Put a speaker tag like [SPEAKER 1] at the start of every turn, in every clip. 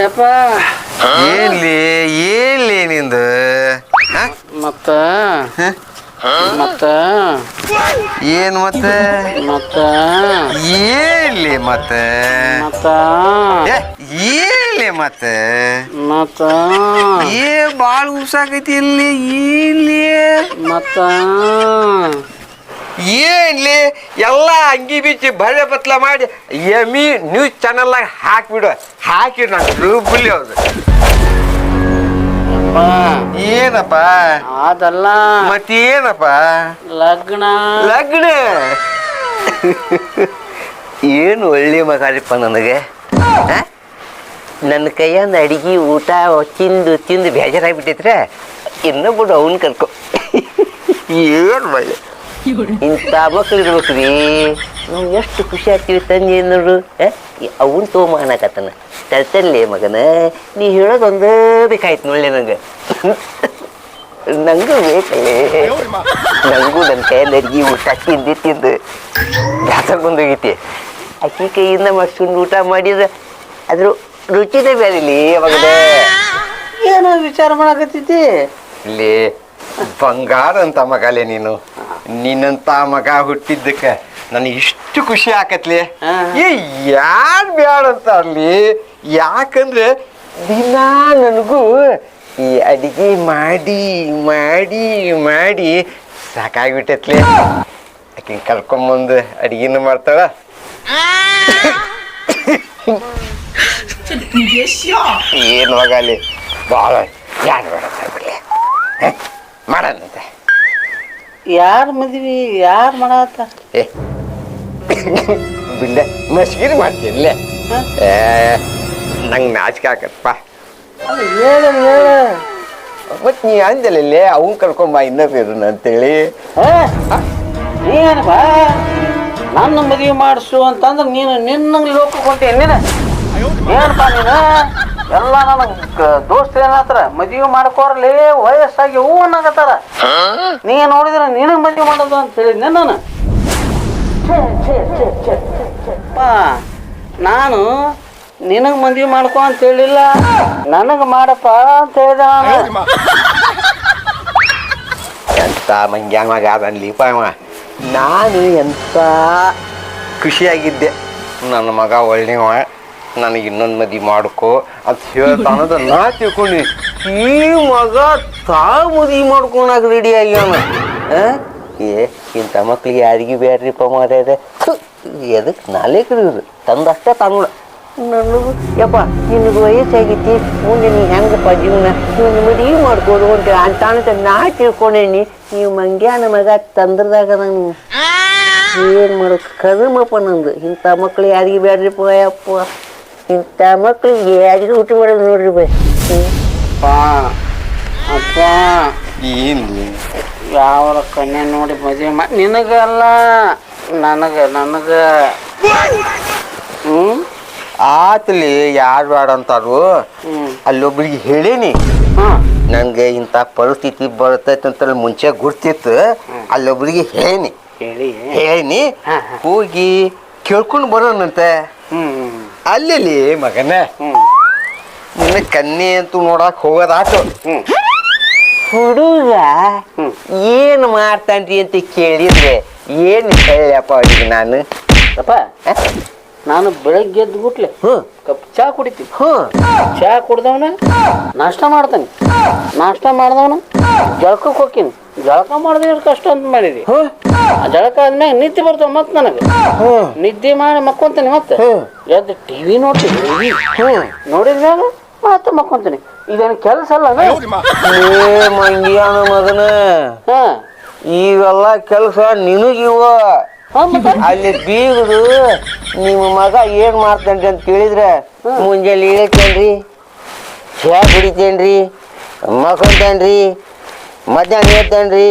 [SPEAKER 1] ಯಪ್ಪ
[SPEAKER 2] ಏನ್ಲಿ ನಿಂದು
[SPEAKER 1] ಮತ್ತ ಮತ್ತ
[SPEAKER 2] ಏನ್ ಮತ್ತೆ
[SPEAKER 1] ಮತ್ತ
[SPEAKER 2] ಏನ್ಲಿ ಮತ್ತೆ
[SPEAKER 1] ಮತ್ತ
[SPEAKER 2] ಏನ್ಲಿ ಮತ್ತೆ
[SPEAKER 1] ಮತ್ತ
[SPEAKER 2] ಬಾಳ ಉಸಾಕೈತಿ ಇಲ್ಲಿ ಏನ್ಲಿ
[SPEAKER 1] ಮತ್ತ
[SPEAKER 2] ಏನ್ಲಿ ಎಲ್ಲ ಅಂಗಿ ಬಿಚ್ಚಿ ಬಳೆ ಬತ್ಲ ಮಾಡಿ ಎಮಿ ನ್ಯೂಸ್ ಚಾನಲ್ನಾಗ ಹಾಕ್ಬಿಡು ಹಾಕಿಡ್ ನಂಗೆ ರೂಬುಲಿ ಅವ್ರು ಏನಪ್ಪ
[SPEAKER 1] ಅದಲ್ಲ
[SPEAKER 2] ಮತ್ತೇನಪ್ಪ
[SPEAKER 1] ಲಗ್ನ
[SPEAKER 2] ಲಗ್ನ ಏನು ಒಳ್ಳೆ ಮಗಾರಿಪ್ಪ ನನಗೆ ನನ್ನ ಕೈಯಂದು ಅಡಿಗೆ ಊಟ ತಿಂದು ತಿಂದು ಬೇಜಾರಾಗ್ಬಿಟ್ಟೈತ್ರೆ ಇನ್ನೊಬ್ಬರು ಅವನ್ ಕರ್ಕೊ ಏನು ಮಳೆ ಇಂಥ ಮಕ್ಳು ಇರ್ಬೇಕ್ರಿ ನಾವು ಎಷ್ಟು ಖುಷಿ ಆಗ್ತೀವಿ ತಂದೆ ನೋಡು ಅವನ್ ತೋಮಾನಕತ್ತನ ತರ್ತಲ್ಲೇ ಮಗನ ನೀ ಹೇಳೋದೊಂದೇ ಬೇಕಾಯ್ತು ನೋಡ್ಲೆ ನಂಗೆ ನಂಗೂ ಬೇಕಲ್ಲೇ ನಂಗೂ ನನ್ನ ಕೈಯಲ್ಲಿ ಅಡ್ಗೆ ಊಟ ತಿಂದು ತಿಂದು ಬ್ಯಾಸರ ಬಂದೋಗೈತಿ ಅಕ್ಕಿ ಕೈಯಿಂದ ಮಾಡ್ಸ್ಕೊಂಡು ಊಟ ಮಾಡಿದ್ರೆ ಅದ್ರ ರುಚಿನೇ ಬೇರಿಲಿ ಮಗನ
[SPEAKER 1] ಏನೋ ವಿಚಾರ ಮಾಡಕತ್ತೈತಿ
[SPEAKER 2] ಇಲ್ಲಿ ಬಂಗಾರ ಅಂತ ಮಗಲೇ ನೀನು ನಿನ್ನಂತ ಮಗ ಹುಟ್ಟಿದ್ದಕ್ಕೆ ನನಗೆ ಇಷ್ಟು ಖುಷಿ ಆಕತ್ಲಿ ಯಾರು ಬ್ಯಾಡ ಅಂತ ಅಲ್ಲಿ ಯಾಕಂದ್ರೆ ದಿನ ನನಗೂ ಈ ಅಡಿಗೆ ಮಾಡಿ ಮಾಡಿ ಮಾಡಿ ಸಾಕಾಗ್ಬಿಟ್ಟತ್ಲಿ ಆಕೆ ಕರ್ಕೊಂಬಂದು ಅಡಿಗೆನ ಮಾಡ್ತಾಳ ಏನು ಮಗಲಿ ಭಾಳ ಯಾರು ಬೇಡ ಬಿಡ್ಲಿ ಮಾಡಂತೆ
[SPEAKER 1] ಯಾರ ಮದ್ವಿ ಯಾರು ಮಾಡತ್ತ
[SPEAKER 2] ಏ ಬಿಡ್ಲೆ ಮಸ್ಗಿರಿ ಮಾಡ್ತೀನಿಲ್ಲ ನಂಗೆ ನಾಚಿಕೆ ಆಕತ್ತಪ್ಪ
[SPEAKER 1] ಹೇಳ ಹೇಳ
[SPEAKER 2] ಮತ್ತು ನೀ ಅಂದಲೇ ಅವನ್ ಕರ್ಕೊಂಬ ಇನ್ನೊಬ್ರು ಅಂತೇಳಿ
[SPEAKER 1] ನೀನಪ್ಪ ನನ್ನ ಮದುವೆ ಮಾಡಿಸು ಅಂತಂದ್ರೆ ನೀನು ನಿನ್ನಂಗೆ ಲೋಕಕ್ಕೆ ಹೊಂಟೇನು ನೀನು ಏನಪ್ಪ ನೀನು ಎಲ್ಲ ನನಗೆ ದೋಸ್ತ ಏನತ್ರ ಮದುವೆ ಮಾಡ್ಕೋರ್ಲಿ ವಯಸ್ಸಾಗಿ ಹೂ ಅನ್ನಕತ್ತಾರ ನೀ ನೋಡಿದ್ರೆ ನಿನಗೆ ಮದುವೆ ಮಾಡೋದು ಅಂತ ಹೇಳಿದ್ನೆ ನಾನು ನಾನು ನಿನಗೆ ಮದುವೆ ಮಾಡ್ಕೊ ಅಂತ ಹೇಳಿಲ್ಲ ನನಗೆ ಮಾಡಪ್ಪ ಅಂತ ಹೇಳಿದ
[SPEAKER 2] ಎಂತ ಮಂಗ್ಯಾನ ಮಗ ಅದನ್ಲಿಪ್ಪ ಅವ ನಾನು ಎಂತ ಖುಷಿಯಾಗಿದ್ದೆ ನನ್ನ ಮಗ ಒಳ್ಳೆವ ನನಗೆ ಇನ್ನೊಂದು ಮದುವೆ ಮಾಡ್ಕೊ ಅಂತ ಹೇಳ್ತಾನದ ನಾ ತಿಳ್ಕೊಂಡಿ ಈ ಮಗ ತಾ ಮದುವೆ ಮಾಡ್ಕೊಳಕ್ ರೆಡಿ ಆಗ್ಯಾನ ಇಂಥ ಮಕ್ಳಿಗೆ ಯಾರಿಗೂ ಬೇಡ್ರಿಪ್ಪ ಮಾರ್ಯಾರ ಎದಕ್ಕೆ ನಾಲೇ ಕಡಿದ್ರು ತಂದಷ್ಟೇ ತಂದ ನನಗೂ ಯಪ್ಪ ನಿನಗೆ ವಯಸ್ಸಾಗೈತಿ ಮುಂದೆ ನೀ ಹೆಂಗಪ್ಪ ಜೀವನ ಇವನು ಮದುವೆ ಮಾಡ್ಕೋದು ಅಂತ ನಾ ತಿಳ್ಕೊಂಡೇನಿ ನೀವು ಮಂಗ್ಯಾನ ಮಗ ತಂದ್ರದಾಗ ನಂಗೆ ಏನು ಮಾಡೋಕೆ ಕದಮಪ್ಪ ನಂದು ಇಂಥ ಮಕ್ಳು ಯಾರಿಗೆ ಬೇಡ್ರಿಪ್ಪ ಯಪ್ಪ ಇಂಥ ಮಕ್ಳಿಗೆ ಯಾರಿಗೂ ಊಟ ಮಾಡೋದು ನೋಡ್ರಿ ಬೈ
[SPEAKER 1] ಅಪ್ಪ
[SPEAKER 2] ಏನು
[SPEAKER 1] ಯಾವ ಕನ್ಯಾ ನೋಡಿ ಮದುವೆ ಮಾಡಿ ನಿನಗಲ್ಲ ನನಗೆ
[SPEAKER 2] ಆತಲಿ ಯಾರು ಬೇಡ ಅಂತಾರು ಅಲ್ಲೊಬ್ರಿಗೆ ಹೇಳೀನಿ ನನಗೆ ಇಂಥ ಪರಿಸ್ಥಿತಿ ಬರ್ತೈತೆ ಅಂತ ಮುಂಚೆ ಗುರ್ತಿತ್ತು ಅಲ್ಲೊಬ್ರಿಗೆ ಹೇಳೀನಿ ಹೋಗಿ ಕೇಳ್ಕೊಂಡು ಬರೋಣಂತೆ ಅಲ್ಲಿ ಮಗನ ನಿನ್ನ ಕನ್ಯೆ ಅಂತೂ ನೋಡಕ್ ಹೋಗೋದಾತು ಹುಡುಗ ಏನು ಮಾಡ್ತಾನ್ರಿ ಅಂತ ಕೇಳಿದ್ರೆ ಏನು ಹೇಳಪ್ಪ ಅವ್ರಿಗೆ
[SPEAKER 1] ನಾನು ಬೆಳಗ್ಗೆ ಎದ್ದು ಬಿಟ್ಲೆ ಕಪ್ ಚಾ ಕುಡಿತೀನಿ ಚಾ ಕುಡ್ದವನ ನಾಷ್ಟ ಮಾಡ್ತಾನೆ ನಾಷ್ಟ ಮಾಡ್ದವನ ಜಳಕಕ್ಕೆ ಹೋಗ್ತೀನಿ ಜಳಕ ಮಾಡಿದ್ರೆ ಎಷ್ಟು ಕಷ್ಟ ಅಂತ ಮಾಡಿದಿ ಜಳಕ ಆದ್ಮ್ಯಾಗ ನಿದ್ದೆ ಬರ್ತಾವ ಮತ್ ನನಗೆ ನಿದ್ದೆ ಮಾಡಿ ಮಕ್ಕೊಂತೀನಿ ಮತ್ತೆ ಎದ್ದು ಟಿವಿ ನೋಡ್ತೀನಿ ನೋಡಿದ್ಮ್ಯಾಗ ಮತ್ತೆ ಮಕ್ಕೊಂತೀನಿ ಇದೇನು ಕೆಲಸ ಅಲ್ಲ
[SPEAKER 2] ಮಂಗ್ಯಾನ ಮಗನ ಇವೆಲ್ಲ ಕೆಲಸ ನಿನಗಿವ ಅಲ್ಲಿ ಬೀಗರು ನಿಮ್ಮ ಮಗ ಏನ್ ಮಾಡ್ತಾನ್ರಿ ಅಂತ ಕೇಳಿದ್ರೆ ಮುಂಜಾನೆ ಇಳತೇನ್ರಿ ಚಹಾ ಕುಡಿತೇನ್ರಿ ಮಕ್ಕೊಂತೇನ್ರಿ ಮಧ್ಯಾಹ್ನ ಹೇಳ್ತೇನ್ರಿ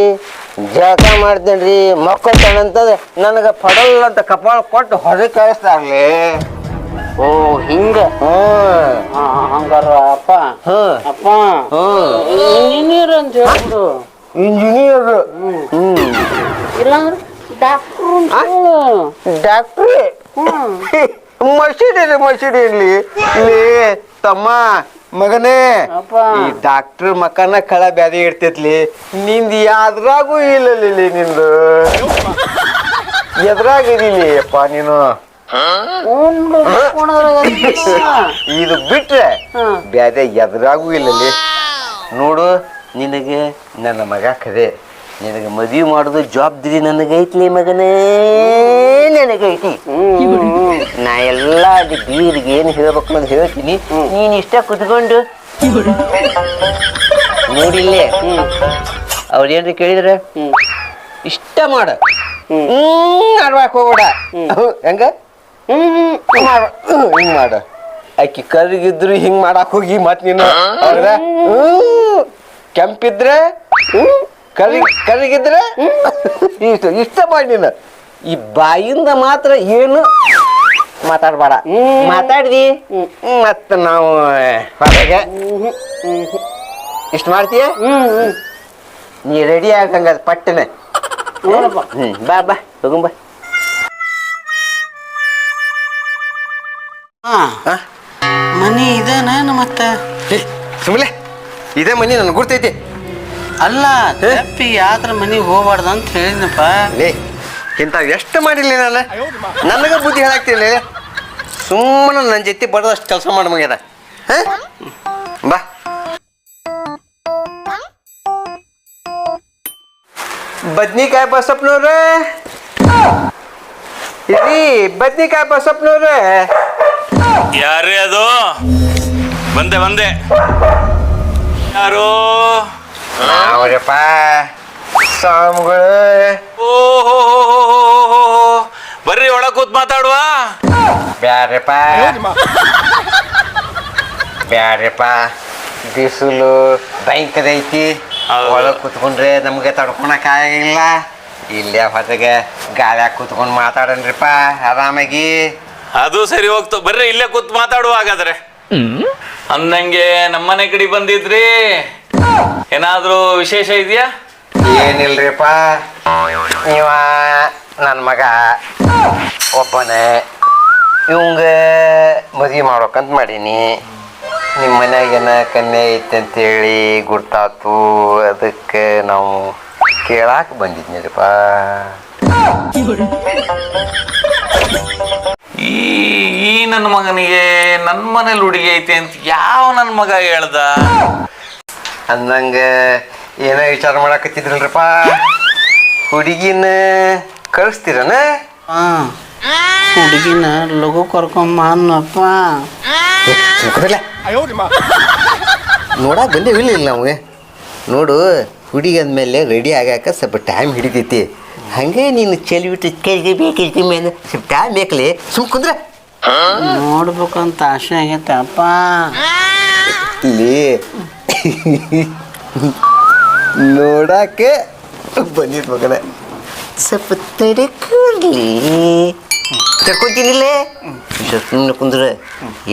[SPEAKER 2] ಜಳಕ ಮಾಡ್ತೇನ್ರಿ ಮಕ್ಕೊಂತಾನಂತಂದ್ರೆ ನನಗೆ ಪಡಲ್ಲ ಅಂತ ಕಪಾಳ ಕೊಟ್ಟು ಹೊರಗೆ ಕಳಿಸ್ತಾರ್ಲಿ
[SPEAKER 1] ಓ ಹಿಂಗ ಹಂಗಾರ ಅಪ್ಪ ಅಪ್ಪ ಇಂಜಿನಿಯರ್ ಅಂತ ಹೇಳ್ಬಿಡು
[SPEAKER 2] ಇಂಜಿನಿಯರ್
[SPEAKER 1] ಇಲ್ಲಾಂದ್ರೆ ಡಾಕ್ಟ್ರು
[SPEAKER 2] ಡಾಕ್ಟ್ರಿ ಮಸೀಡಿ ಇಲ್ಲಿ ತಮ್ಮ ಮಗನೇ
[SPEAKER 1] ಅಪ್ಪ.
[SPEAKER 2] ಈ ಡಾಕ್ಟರ್ ಮಕ್ಕನ ಕಳ ಬ್ಯಾದಿ ಇರ್ತೈತ್ಲಿ ನಿಂದ ಯಾವ್ದ್ರಾಗೂ ಇಲ್ಲಲ್ಲಿ ನಿಂದು ಎದ್ರಾಗಿದಿಲಿ ಅಪ್ಪ ನೀನು ಇದು ಬಿಟ್ರೆ ಬ್ಯಾದೆ ಎದ್ರಾಗೂ ಇಲ್ಲಲ್ಲಿ ನೋಡು ನಿನಗೆ ನನ್ನ ಮಗ ಕದೆ ನಿನಗೆ ಮದುವೆ ಮಾಡೋದು ಜವಾಬ್ದಾರಿ ನನಗೈತ್ಲಿ ಮಗನೇ ನನಗೈತಿ ನಾ ಎಲ್ಲ ಬೀರಿಗೆ ಏನು ಹೇಳ್ಬೇಕು ಅಂತ ಹೇಳ್ತೀನಿ ನೀನು ಇಷ್ಟ ಕುತ್ಕೊಂಡು ನೋಡಿಲ್ಲೇ ಅವ್ರೇನ್ರಿ ಕೇಳಿದ್ರೆ ಇಷ್ಟ ಮಾಡ ಮಾಡ್ಬೇಕು ಹೋಗ್ಬೇಡ ಹೆಂಗ ಹಿಂಗ್ ಮಾಡ ಆಕಿ ಕರಿಗಿದ್ರು ಹಿಂಗ್ ಮಾಡಕ್ ಹೋಗಿ ಮತ್ ನೀನು ಹೌದಾ ಕೆಂಪಿದ್ರೆ ಕರಿಗಿದ್ರೆ ಇಷ್ಟ ಮಾಡಿ ನೀನು ಈ ಬಾಯಿಂದ ಮಾತ್ರ ಏನು ಮಾತಾಡ್ಬೇಡ ಮಾತಾಡ್ದಿ ಮತ್ತ ನಾವು ಹೊರಗೆ ಇಷ್ಟ ಮಾಡ್ತೀಯ ನೀ ರೆಡಿ ಆಗಂಗ ಪಟ್ಟನೆ ಬಾ ಬಾ ಹೋಗುಂಬ
[SPEAKER 1] ಮನಿ ಇದೇನ ಮತ್ತ
[SPEAKER 2] ಸುಮ್ಮನೆ ಇದೇ ಮನಿ ನನ್ಗೆ ಗುರ್ತೈತಿ
[SPEAKER 1] ಅಲ್ಲ ತಪ್ಪಿ ಯಾತ್ರ ಮನಿಗೆ ಹೋಗ್ಬಾರ್ದು ಅಂತ ಹೇಳಿದ್ನಪ್ಪ
[SPEAKER 2] ಲೇ ಇಂಥ ಎಷ್ಟು ಮಾಡಿಲ್ಲ ನಾನು ನನಗೆ ಬುದ್ಧಿ ಹೇಳಾಕ್ತಿಲ್ಲ ಸುಮ್ಮನೆ ನನ್ನ ಜೊತೆ ಬಡದಷ್ಟು ಕೆಲಸ ಮಾಡಿ ಮಗ್ಯಾರ ಬಾ ಬದ್ನಿಕಾಯಿ ಬಸಪ್ಪನವ್ರೆ ಇರಿ ಬದ್ನಿಕಾಯಿ ಬಸಪ್ಪನವ್ರೆ
[SPEAKER 3] ಯಾರೇ ಅದು ಬಂದೆ ಯಾರು
[SPEAKER 2] ನಾವ್ರಪ್ಪ ಸ್ವಾಮಿಗಳು
[SPEAKER 3] ಓಹೋ ಬರ್ರಿ ಒಳಗ್ ಕೂತ್ ಮಾತಾಡುವ
[SPEAKER 2] ಬ್ಯಾರಪ್ಪ ಬ್ಯಾರಪ್ಪ ಬಿಸಿಲು ಭಯಂಕರ
[SPEAKER 3] ಹೌದು.
[SPEAKER 2] ಒಳಗೆ ಕೂತ್ಕೊಂಡ್ರೆ ನಮ್ಗೆ ತಡ್ಕೊಳಕ್ ಆಗಿಲ್ಲ ಇಲ್ಲೇ ಹೊರಗೆ ಗಾಳಿಯಾಗ ಕೂತ್ಕೊಂಡು ಮಾತಾಡನ್ರಿಪ್ಪ ಆರಾಮಾಗಿ
[SPEAKER 3] ಅದು ಸರಿ ಹೋಗ್ತು ಬರ್ರಿ ಇಲ್ಲೇ ಕೂತ್ ಮಾತಾಡುವ ಹಾಗಾದ್ರೆ ಅಂದಂಗೆ ನಮ್ಮನೆ ಕಡೆ ಬಂದಿದ್ರಿ ಏನಾದ್ರೂ ವಿಶೇಷ ಇದೆಯಾ
[SPEAKER 2] ಏನಿಲ್ರಿಪ್ಪ ಇವ ನನ್ನ ಮಗ ಒಬ್ಬನೇ ಇವಂಗ ಮದುವೆ ಮಾಡ್ಬೇಕಂತ ಮಾಡೀನಿ ನಿಮ್ಮ ಮನ್ಯಾಗೇನ ಕನ್ಯೆ ಐತೆ ಅಂತೇಳಿ ಗುರ್ತಾತು ಅದಕ್ಕೆ ನಾವು ಕೇಳಾಕ ಬಂದಿದ್ನಿರಿಪ್ಪ
[SPEAKER 3] ಈ ನನ್ನ ಮಗನಿಗೆ ನನ್ನ ಮನೇಲಿ ಹುಡುಗಿ ಐತೆ ಅಂತ ಯಾವ ನನ್ನ ಮಗ ಹೇಳ್ದ
[SPEAKER 2] ಅಂದಂಗ ಏನೋ ವಿಚಾರ ಮಾಡಾಕತ್ತಿದ್ರಲ್ರಪ್ಪ ಹುಡುಗಿನ ಕಳಿಸ್ತೀರನ
[SPEAKER 1] ಹುಡುಗಿನ ಲಘು ಕರ್ಕೊಂಬ ಅನ್ನಪ್ಪ
[SPEAKER 2] ನೋಡಕ್ ಬಂದೇವಿಲ್ಲ ನಮಗೆ ನೋಡು ಹುಡುಗಿ ಅಂದಮೇಲೆ ರೆಡಿ ಆಗಾಕ ಸ್ವಲ್ಪ ಟೈಮ್ ಹಿಡಿತೈತಿ ಹಂಗೆ ನೀನು ಚೆಲ್ಲಿ ಬಿಟ್ಟು ಕೈಗೆ ಬೇಕೈತಿ ಮೇಲೆ ಸ್ವಲ್ಪ ಟೈಮ್ ಬೇಕಲಿ ಸುಮ್ ಕುಂದ್ರ
[SPEAKER 1] ನೋಡ್ಬೇಕಂತ ಆಸೆ ಆಗೈತೆ ಅಪ್ಪ
[SPEAKER 2] ಇಲ್ಲಿ ನೋಡಕ್ಕೆ ಬಂದಿದ್ ಮಗನ ಸ್ವಲ್ಪ ತಡಕರ್ಲಿ ತಡ್ಕೊತೀನಿಲ್ಲೇ ಸುಮ್ಮನೆ ಕುಂದ್ರ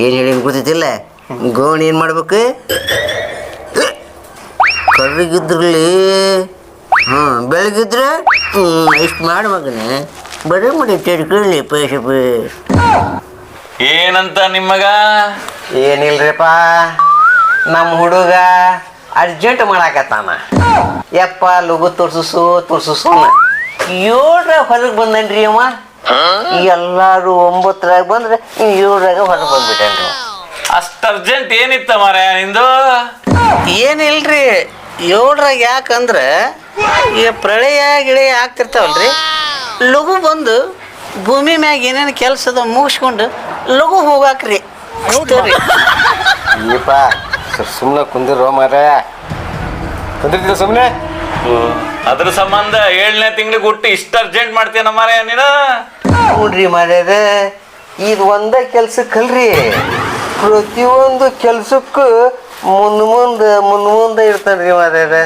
[SPEAKER 2] ಏನು ಹೇಳಿ ಗೊತ್ತೈತಿಲ್ಲ ಗೋಣ್ ಏನು ಮಾಡ್ಬೇಕು ಕರ್ರಿಗಿದ್ರಲ್ಲಿ ಬೆಳಗಿದ್ರೆ ಇಷ್ಟು ಮಾಡಿ ಮಗನೇ ಬರೀ ಮಾಡಿ ತಡ್ಕೊಳ್ಳಿ ಪೈಸಪ್ಪ
[SPEAKER 3] ಏನಂತ ನಿಮ್ಮಗ
[SPEAKER 2] ಏನಿಲ್ರಿಪ್ಪ ನಮ್ಮ ಹುಡುಗ ಅರ್ಜೆಂಟ್ ಮಾಡಾಕತ್ತಾನ ಯಪ್ಪ ಲಘು ತೋರ್ಸುಸೋನ 7 ಹೊರಗೆ ಬಂದನ್ರಿ ಅವ ಎಲ್ಲಾರು 9 ಬಂದ್ರೆ 7 ಹೊರಗೆ ಬಂದ್ಬಿಟ್ಟನ್ರಿ
[SPEAKER 3] ಅಷ್ಟ ಅರ್ಜೆಂಟ್ ಏನಿತ್ತ ಮಾರ ನಿಂದು
[SPEAKER 1] ಏನಿಲ್ರಿ 7 ಯಾಕಂದ್ರೆ ಈಗ ಪ್ರಳಯ ಗಿಳೆಯ ಆಗ್ತಿರ್ತಾವಲ್ರಿ ಲಘು ಬಂದು ಭೂಮಿ ಮ್ಯಾಗ ಏನೇನು ಕೆಲಸದ ಮುಗಿಸ್ಕೊಂಡು ಲಘು ಹೋಗಾಕ್ರಿ
[SPEAKER 2] ಈಪ ಸುಮ್ಮನೆ ಕುಂದಿರೋ ಮಾರ ಕುಂದಿರ್ತೀರ ಸುಮ್ಮನೆ
[SPEAKER 3] ಅದ್ರ ಸಂಬಂಧ 7ನೇ ತಿಂಗಳಿಗೆ ಹುಟ್ಟಿ ಇಷ್ಟ ಅರ್ಜೆಂಟ್ ಮಾಡ್ತೀನ ಮಾರ ನೀನು
[SPEAKER 2] ನೋಡ್ರಿ ಮಾರ್ಯಾರ ಇದು ಒಂದೇ ಕೆಲ್ಸಕ್ಕಲ್ರಿ ಪ್ರತಿಯೊಂದು ಕೆಲ್ಸಕ್ಕೂ ಮುಂದೆ ಇರ್ತಾನ್ರಿ ಮಾರ್ಯಾರ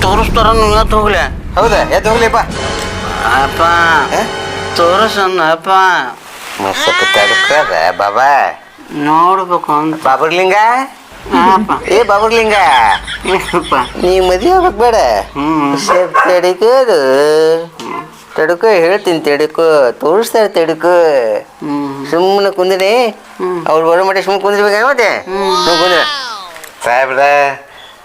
[SPEAKER 1] ತೋರಿಸ್ತಾರ ಇವತ್ತು ಹೋಗ್ಲಿ
[SPEAKER 2] ಹೌದಾ ಎದ್ದು ಹೋಗ್ಲಿಪ್ಪ
[SPEAKER 1] ಅಪ್ಪ ತೋರಿಸಪ್ಪ
[SPEAKER 2] ಸ್ವಲ್ಪ ತಡ್ಕದ ಬಾಬಾ
[SPEAKER 1] ನೋಡ್ಬೇಕು ಅಂತ
[SPEAKER 2] ಬಾಬರ್ಲಿಂಗ
[SPEAKER 1] ಹಾಪ
[SPEAKER 2] ಏ ಬಾಬರ್ಲಿಂಗ
[SPEAKER 1] ಏನಪ್ಪ
[SPEAKER 2] ನೀ ಮದುವೆ ಆಗ್ಬೇಕು ಬೇಡ ಸ್ವಲ್ಪ ತಡಿಕದು ತಡ್ಕೋ ಹೇಳ್ತೀನಿ ತಡ್ಕೋ ತೋರಿಸ್ತಾರೆ ತಡ್ಕೋ ಸುಮ್ಮನೆ ಕುಂದ್ರೆ ಅವ್ರು ಬರೋ ಮಟ್ಟ ಸುಮ್ಮನೆ ಕುಂದ್ರಬೇಕು ಮತ್ತೆ ಕುಂದ್ರ ಸಾಹೇಬ್ರ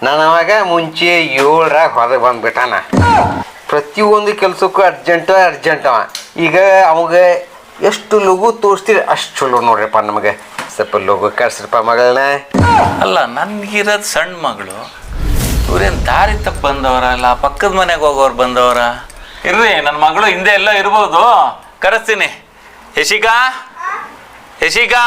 [SPEAKER 2] ನಾನು ಅವಾಗ ಮುಂಚೆ 7ರಾಗ ಹೊರಗೆ ಬಂದ್ಬಿಟ್ಟಾನ ಪ್ರತಿಯೊಂದು ಕೆಲಸಕ್ಕೂ ಅರ್ಜೆಂಟ್ ಅವ ಈಗ ಅವಾಗ ಎಷ್ಟು ಲಘು ತೋರಿಸ್ತೀರಿ ಅಷ್ಟು ಚಲೋ ನೋಡ್ರಿಪ್ಪ ನಮಗೆ ಸ್ವಲ್ಪ ಲಘು ಕಳ್ಸ್ರಪ್ಪ ಮಗಳನ್ನ
[SPEAKER 3] ಅಲ್ಲ ನನ್ಗಿರೋದು ಸಣ್ಣ ಮಗಳು ಇವ್ರೇನು ದಾರಿ ತಪ್ಪು ಬಂದವರ ಅಲ್ಲ ಪಕ್ಕದ ಮನೆಗೆ ಹೋಗೋರು ಬಂದವರ ಇರ್ರಿ ನನ್ನ ಮಗಳು ಹಿಂದೆ ಎಲ್ಲ ಇರ್ಬೋದು ಕರೆಸ್ತೀನಿ ಯಶಿಕಾ ಯಶಿಕಾ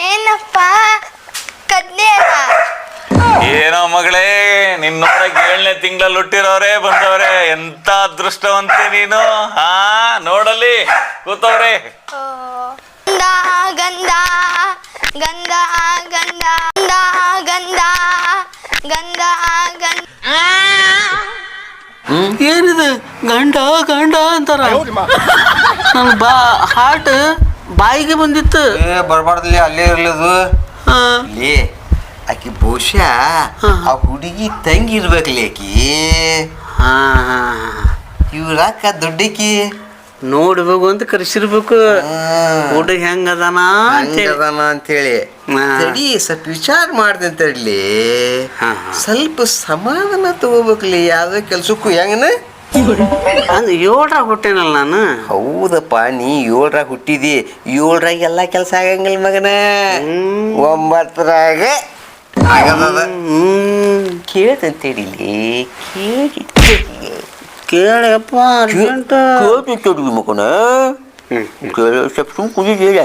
[SPEAKER 4] ಏನಪ್ಪ ಕದ್ನೆ
[SPEAKER 3] ಏನೋ ಮಗಳೇ ನಿನ್ ನೋಡಕ್ 7ನೇ ತಿಂಗಳಲ್ಲಿ ಹುಟ್ಟಿರೋರೆ ಬಂದವ್ರೆ ಎಂತ ಅದೃಷ್ಟವಂತೆ ನೀನು ಹಾ ನೋಡಲ್ಲಿ ಕೂತವ್ರೆ
[SPEAKER 4] ಗಂಧ ಗಂಧ ಗಂಧ ಗಂಧ ಗಂಧ ಗಂಧ
[SPEAKER 1] ಏನಿದೆ ಗಂಡ ಗಂಡ ಅಂತಾರ ನನ್ ಹಾರ್ಟ್ ಬಾಯಿಗೆ ಬಂದಿತ್ತು
[SPEAKER 2] ಬರಬಾರ್ದಲ್ಲಿ ಅಲ್ಲೇ ಇರ್ಲದು ಲೇ ಆಕಿ ಬಹುಶಃ ಆ ಹುಡುಗಿ ತಂಗಿ ಇರ್ಬೇಕಲ್ಲಿ ಆಕಿ ಇವ್ರಾಕ ದೊಡ್ಡಕಿ
[SPEAKER 1] ನೋಡ್ಬೇಕು ಅಂತ ಕರೆಸಿರ್ಬೇಕು ಹುಡುಗ ಹೆಂಗದಾನ
[SPEAKER 2] ಅಂತೇಳಿ ತಡಿ ಸ್ವಲ್ಪ ವಿಚಾರ ಮಾಡ್ದೆ ತಡ್ಲಿ ಸ್ವಲ್ಪ ಸಮಾಧಾನ ತಗೋಬೇಕಲ್ಲಿ ಯಾವ್ದೋ ಕೆಲ್ಸಕ್ಕೂ ಹೆಂಗನ
[SPEAKER 1] ಅಂದ್ 7ರಾಗ ಹುಟ್ಟೇನಲ್ಲ ನಾನು
[SPEAKER 2] ಹೌದಪ್ಪ ನೀ 7ರಾಗ ಹುಟ್ಟಿದಿ 7ರಾಗ ಎಲ್ಲ ಕೆಲಸ ಆಗಂಗಿಲ್ಲ ಮಗನ 9ರಾಗ ಆಗದ ಕೇಳ್ತಂತೇಳಿಲಿ
[SPEAKER 1] ಕೇಳಪ್ಪ ಅರ್ಜೆಂಟ್
[SPEAKER 2] ಕೇಳ್ತಿವಿ ಮಗನ ಸ್ವಲ್ಪ ಸುಮ್ ಕುಂದಿಲ್ಲ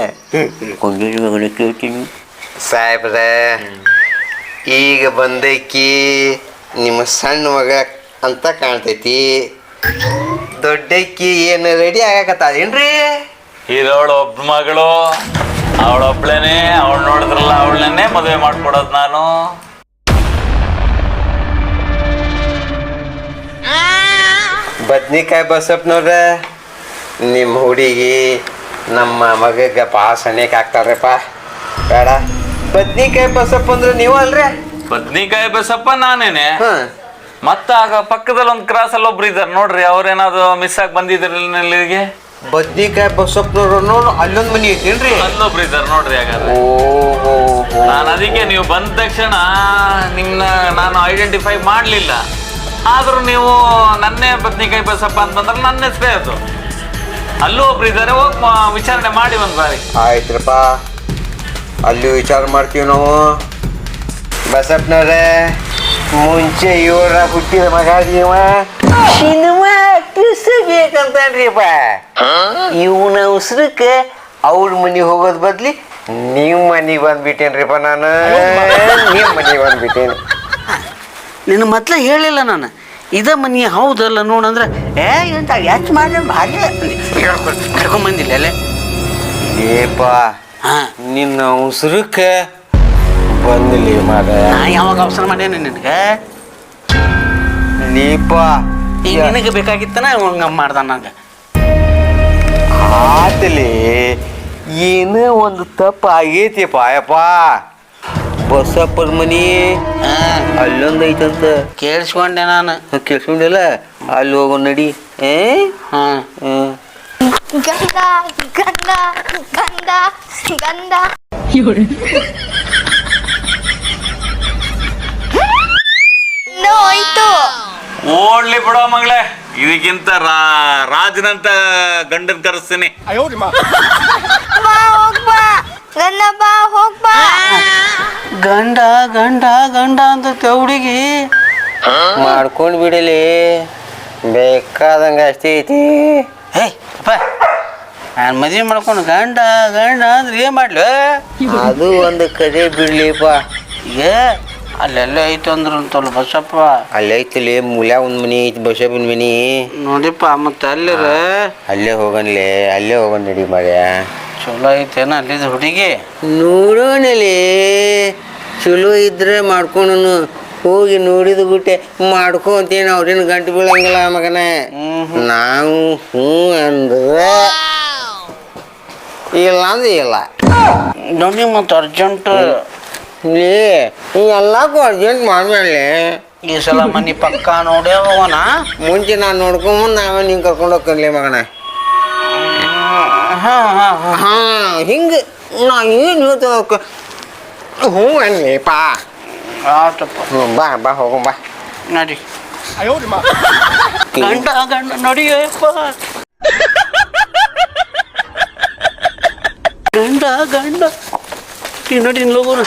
[SPEAKER 2] ಕುಂದಿರಿ ಮಗನ ಕೇಳ್ತೀನಿ ಸಾಹೇಬ್ರ ಈಗ ಬಂದೈಕಿ ನಿಮ್ಮ ಸಣ್ಣ ಮಗ ಅಂತ ಕಾಣ್ತೈತಿ ದೊಡ್ಡಕ್ಕಿ ಏನು ರೆಡಿ ಆಗಕತ್ತೇನ್ರಿ
[SPEAKER 3] ಇರೋಳು ಒಬ್ಬ ಮಗಳು ಅವಳೊಬ್ಳೇನೆ ಅವಳು ನೋಡಿದ್ರಲ್ಲ ಅವಳನ್ನೇ ಮದುವೆ ಮಾಡ್ಕೊಡೋದು ನಾನು
[SPEAKER 2] ಬದ್ನಿಕಾಯಿ ಬಸಪ್ಪನವ್ರ ನಿಮ್ಮ ಹುಡುಗಿ ನಮ್ಮ ಮಗಗೆ ಭಾಳ ಸಣ್ಣಕ್ಕೆ ಆಗ್ತಾರ್ರಪ್ಪ ಬೇಡ ಬದ್ನಿಕಾಯಿ ಬಸಪ್ಪ ಅಂದ್ರೆ ನೀವು ಅಲ್ರಿ
[SPEAKER 3] ಬದ್ನಿಕಾಯಿ ಬಸಪ್ಪ ನಾನೇನೆ
[SPEAKER 2] ಹಾಂ
[SPEAKER 3] ಮತ್ತ ಆಗ ಪಕ್ಕದಲ್ಲಿ ಒಂದು ಕ್ರಾಸ್ ಅಲ್ಲಿ ಒಬ್ರು ಇದ್ದಾರೆ ನೋಡ್ರಿ ಅವ್ರೇನಾದ್ರು ಮಿಸ್ ಆಗಿ ಬಂದಿದ್ರಲ್ಲ ಇಲ್ಲಿಗೆ
[SPEAKER 2] ಬದ್ನಿಕಾಯಿ ಬಸಪ್ಪನವ್ರು ನೋಡು ಅಲ್ಲೊಂದು ಮನೆ ಐತೇನ್ರಿ
[SPEAKER 3] ಅಲ್ಲೊಬ್ರು ಇದ್ದಾರೆ ನೋಡ್ರಿ ಹಾಗಾದ್ರೆ ನಾನು ಅದಕ್ಕೆ ನೀವು ಬಂದ ತಕ್ಷಣ ನಿಮ್ಮನ್ನ ನಾನು ಐಡೆಂಟಿಫೈ ಮಾಡಲಿಲ್ಲ ಆದರೂ ನೀವು ನನ್ನೇ ಬದ್ನಿಕಾಯಿ ಬಸಪ್ಪ ಅಂತ ಬಂದ್ರೆ ನನ್ನ ಹೆಸರೇ ಅದು ಅಲ್ಲೂ ಒಬ್ರು ಇದ್ದಾರೆ ಹೋಗಿ ವಿಚಾರಣೆ ಮಾಡಿ ಒಂದು ಬಾರಿ
[SPEAKER 2] ಆಯ್ತ್ರಪ್ಪ ಅಲ್ಲಿ ವಿಚಾರ ಮಾಡ್ತೀವಿ ನಾವು ಬಸಪ್ಪನವ್ರೆ ಮುಂಚೆ 7ರಾಗ ಹುಟ್ಟಿದ ಮಗ ಇವ ಸಿನಿಮಾ ಬೇಕಂತನ್ರಿಪ್ಪ ಇವನ ಉಸ್ರಕ್ಕೆ ಅವ್ರ ಮನೆಗೆ ಹೋಗೋದ್ ಬದ್ಲಿ ನಿಮ್ಮ ಮನೆಗೆ ಬಂದ್ಬಿಟ್ಟೇನ್ರಿಪ್ಪ ನಾನು ನಿಮ್ಮ ಮನೆಗೆ ಬಂದ್ಬಿಟ್ಟೇನೆ
[SPEAKER 1] ನಿನ್ನ ಮೊದ್ಲ ಹೇಳಿಲ್ಲ ನಾನು ಇದ ಮನಿ ಹೌದಲ್ಲ ನೋಡಂದ್ರೆ ಎಂತ ಹೆಚ್ಚು ಮಾಡಿ ಭಾರಿ ಕರ್ಕೊಂಬಂದಿಲ್ಲ ಅಲ್ಲೇ
[SPEAKER 2] ಏಪ ನಿನ್ನ ಉಸ್ರಕ್ಕೆ ಬಂದಿಲ್ಲ ಮಾಡ
[SPEAKER 1] ನಾ ಯಾವಾಗ ಅವಸರ ಮಾಡೇನೆ ನಿನಗೆ
[SPEAKER 2] ಲೀಪ
[SPEAKER 1] ಈಗ ನಿನಗೆ ಬೇಕಾಗಿತ್ತನ ಹಂಗ ಮಾಡ್ದ ನಂಗೆ
[SPEAKER 2] ಆತಲಿ ಏನೋ ಒಂದು ತಪ್ಪು ಆಗೈತಿಪ್ಪ ಅಯ್ಯಪ್ಪ ಬಸಪ್ಪನ ಮನಿ ಅಲ್ಲೊಂದು ಐತಂತ
[SPEAKER 1] ಕೇಳಿಸ್ಕೊಂಡೆ ನಾನು
[SPEAKER 2] ಕೇಳಿಸ್ಕೊಂಡಿಲ್ಲ ಅಲ್ಲಿ ಹೋಗೋ ನಡಿ
[SPEAKER 4] ಗಂಧ ಗಂಧ ಗಂಧ ಗಂಧ ಹೋಯ್ತು
[SPEAKER 3] ಓಡ್ಲಿ ಬಿಡೋ ಮಗಳೇ ಇದಕ್ಕಿಂತ ರಾಜನಂತ ಗಂಡನ್ ಕರೆಸ್ತೀನಿ
[SPEAKER 4] ಬಾ ಹೋಗ್ಬಾ ಗಂಧ ಬಾ ಹೋಗ್ಬಾ
[SPEAKER 1] ಗಂಡ ಗಂಡ ಗಂಡ ಅಂತ ಹುಡುಗಿ
[SPEAKER 2] ಮಾಡ್ಕೊಂಡು ಬಿಡಲಿ ಬೇಕಾದಂಗೆ ಅಷ್ಟೇ ಐತಿ
[SPEAKER 1] ಹೇ ಅಪ್ಪ ನಾನು ಮದುವೆ ಮಾಡ್ಕೊಂಡು ಗಂಡ ಗಂಡ ಅಂದ್ರೆ ಏನು ಮಾಡ್ಲು
[SPEAKER 2] ಅದು ಒಂದು ಕಡೆ ಬಿಡ್ಲಿಪ್ಪ
[SPEAKER 1] ಈಗ ಅಲ್ಲೆಲ್ಲ ಐತೆ ಅಂದ್ರು ಅಂತಲ್ಲ ಬಸಪ್ಪ
[SPEAKER 2] ಅಲ್ಲಿ ಐತಿಲಿ ಮೂಲ್ಯ ಒಂದು ಮನಿ ಐತಿ ಬಸಪ್ಪನ ಮನಿ
[SPEAKER 1] ನೋಡಿಪ್ಪ ಮತ್ತೆ ಅಲ್ಲಿರ
[SPEAKER 2] ಅಲ್ಲೇ ಹೋಗನ್ಲಿ ಅಲ್ಲೇ ಹೋಗೋಣ ನಡಿ ಮಾಡ್ಯ
[SPEAKER 1] ಚಲೋ ಐತೇನ ಅಲ್ಲಿದ ಹುಡುಗಿ
[SPEAKER 2] ನೋಡೋಣಲಿ ಚಲೋ ಇದ್ರೆ ಮಾಡ್ಕೊಂಡು ಹೋಗಿ ನೋಡಿದ ಬಿಟ್ಟೆ ಮಾಡ್ಕೊಂತೇನೆ ಅವ್ರೇನು ಗಂಟು ಬೀಳಂಗಿಲ್ಲ ಮಗನ ನಾವು ಹ್ಞೂ ಅಂದ್ರೆ ಇಲ್ಲ ಅಂದ್ರೆ ಇಲ್ಲ.
[SPEAKER 1] ನನಗೆ ಮತ್ತು ಅರ್ಜೆಂಟ್
[SPEAKER 2] ನೀ ಎಲ್ಲಕ್ಕೂ ಅರ್ಜೆಂಟ್ ಮಾಡ್ಬೇಡಿ.
[SPEAKER 1] ಈ ಸಲ ಮನೆ ಪಕ್ಕ ನೋಡ್ಯಾವನ.
[SPEAKER 2] ಮುಂಚೆ ನಾನು ನೋಡ್ಕೊಂಬಂದು ನಾವೇ ನಿಂಗೆ ಕರ್ಕೊಂಡು ಹೋಗ್ಕರ್ಲಿ ಮಗನ. ಹಾಂ ಹಿಂಗೆ ನಾ ಏನು ಹೇಳ್ತೇವೆ ಹ್ಞೂ ಅನ್ಲಿಪ್ಪ.
[SPEAKER 1] ಆತಪ್ಪ
[SPEAKER 2] ಬಾ ಬಾ ಹೋಗು ಬಾ.
[SPEAKER 1] ನಡಿ. ಗಂಡ ನಡಿಯಪ್ಪ. ಗಂಡ ನಡಿ ಲೋಗೋಣ.